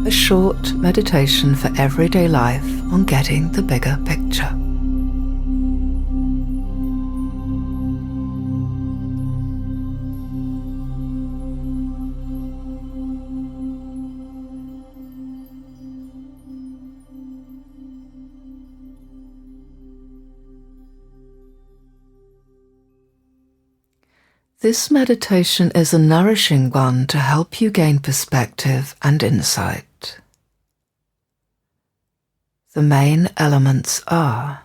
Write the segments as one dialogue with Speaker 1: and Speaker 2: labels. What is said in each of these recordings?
Speaker 1: a short meditation for everyday life on getting the bigger picture. This meditation is a nourishing one to help you gain perspective and insight. The main elements are: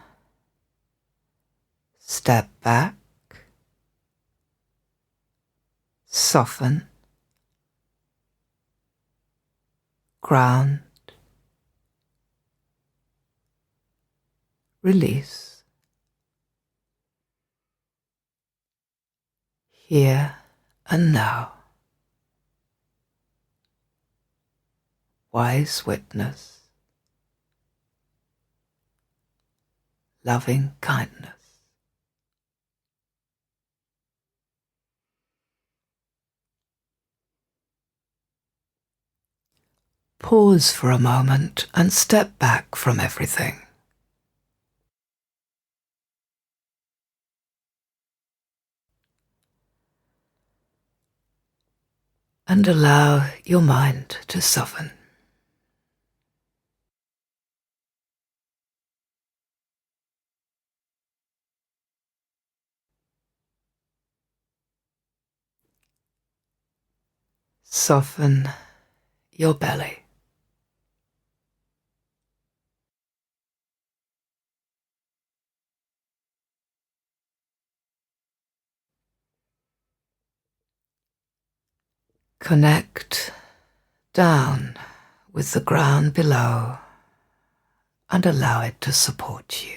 Speaker 1: step back, soften, ground, release. Here and now. Wise witness. Loving kindness. Pause for a moment and step back from everything. And allow your mind to soften. Soften your belly. Connect down with the ground below and allow it to support you.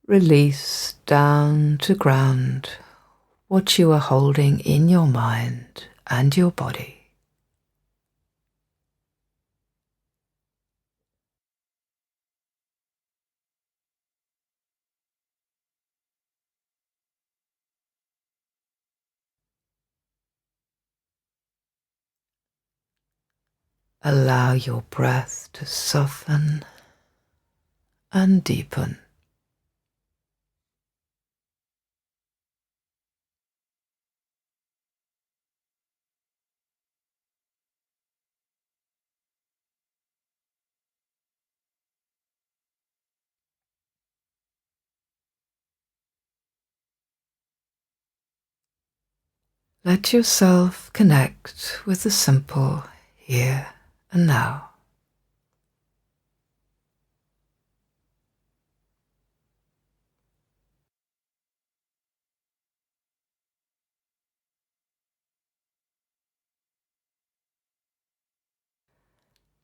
Speaker 1: Release down to ground what you are holding in your mind and your body. Allow your breath to soften and deepen. Let yourself connect with the simple here and now.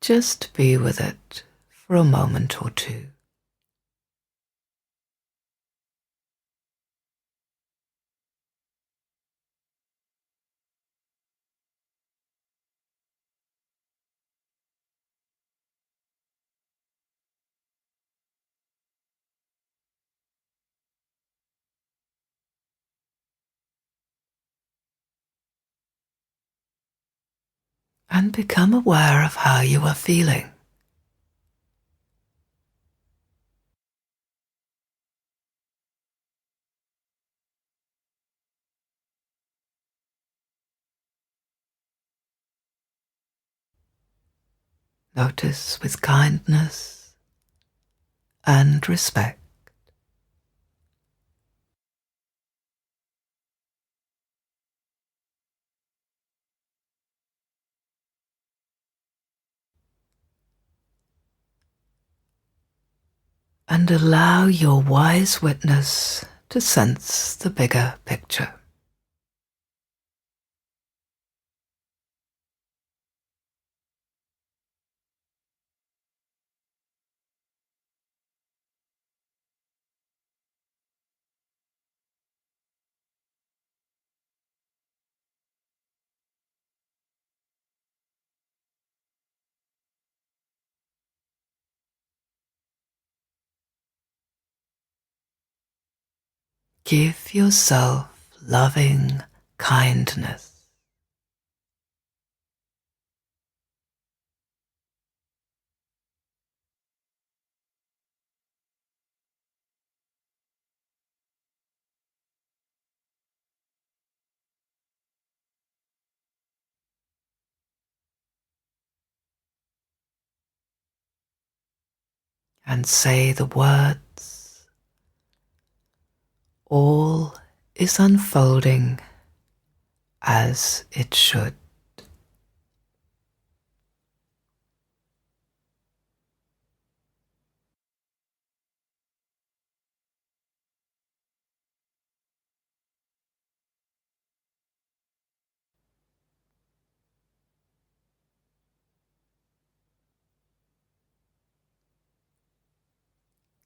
Speaker 1: Just be with it for a moment or two. And become aware of how you are feeling. Notice with kindness and respect. And allow your wise witness to sense the bigger picture. give yourself loving kindness. And say the words, all is unfolding as it should.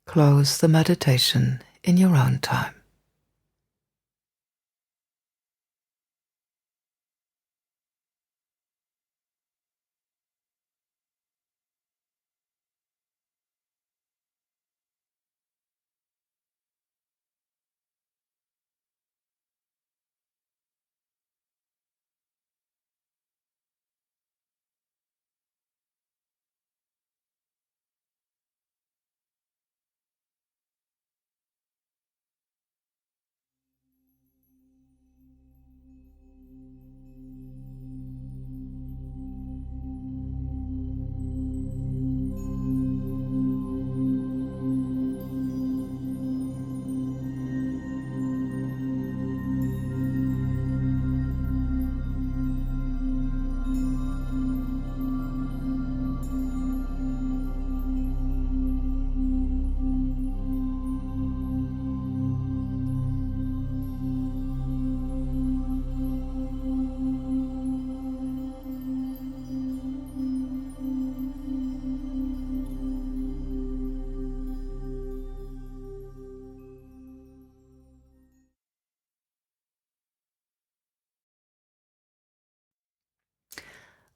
Speaker 1: Close the meditation in your own time.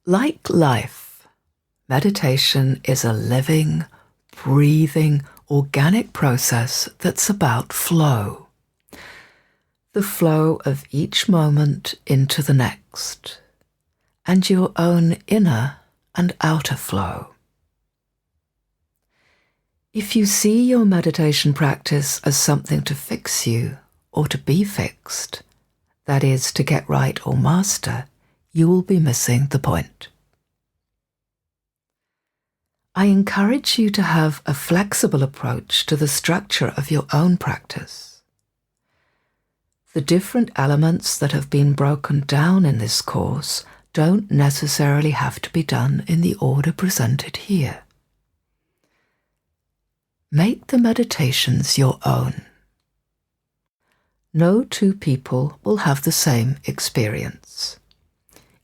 Speaker 1: Like life, meditation is a living, breathing, organic process that's about flow. The flow of each moment into the next, and your own inner and outer flow. If you see your meditation practice as something to fix you or to be fixed, that is, to get right or master, you will be missing the point. I encourage you to have a flexible approach to the structure of your own practice. The different elements that have been broken down in this course don't necessarily have to be done in the order presented here. Make the meditations your own. No two people will have the same experience.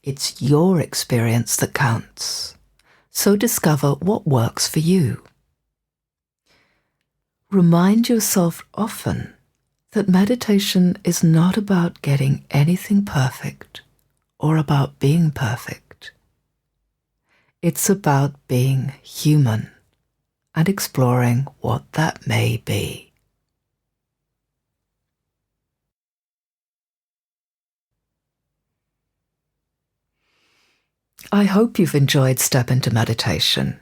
Speaker 1: It's your experience that counts, so discover what works for you. Remind yourself often that meditation is not about getting anything perfect or about being perfect. It's about being human and exploring what that may be. I hope you've enjoyed Step into Meditation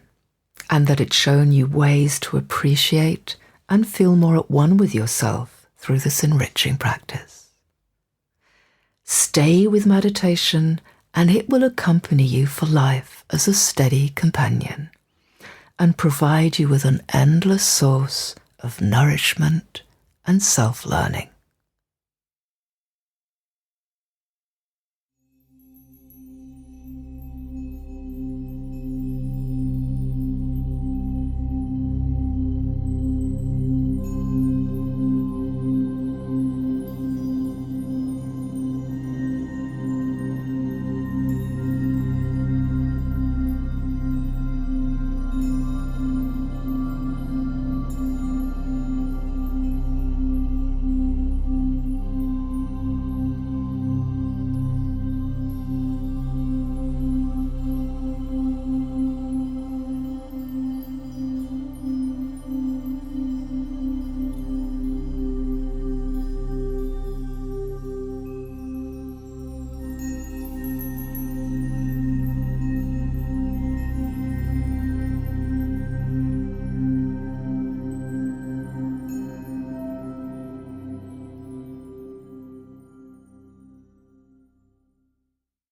Speaker 1: and that it's shown you ways to appreciate and feel more at one with yourself through this enriching practice. Stay with meditation and it will accompany you for life as a steady companion and provide you with an endless source of nourishment and self-learning.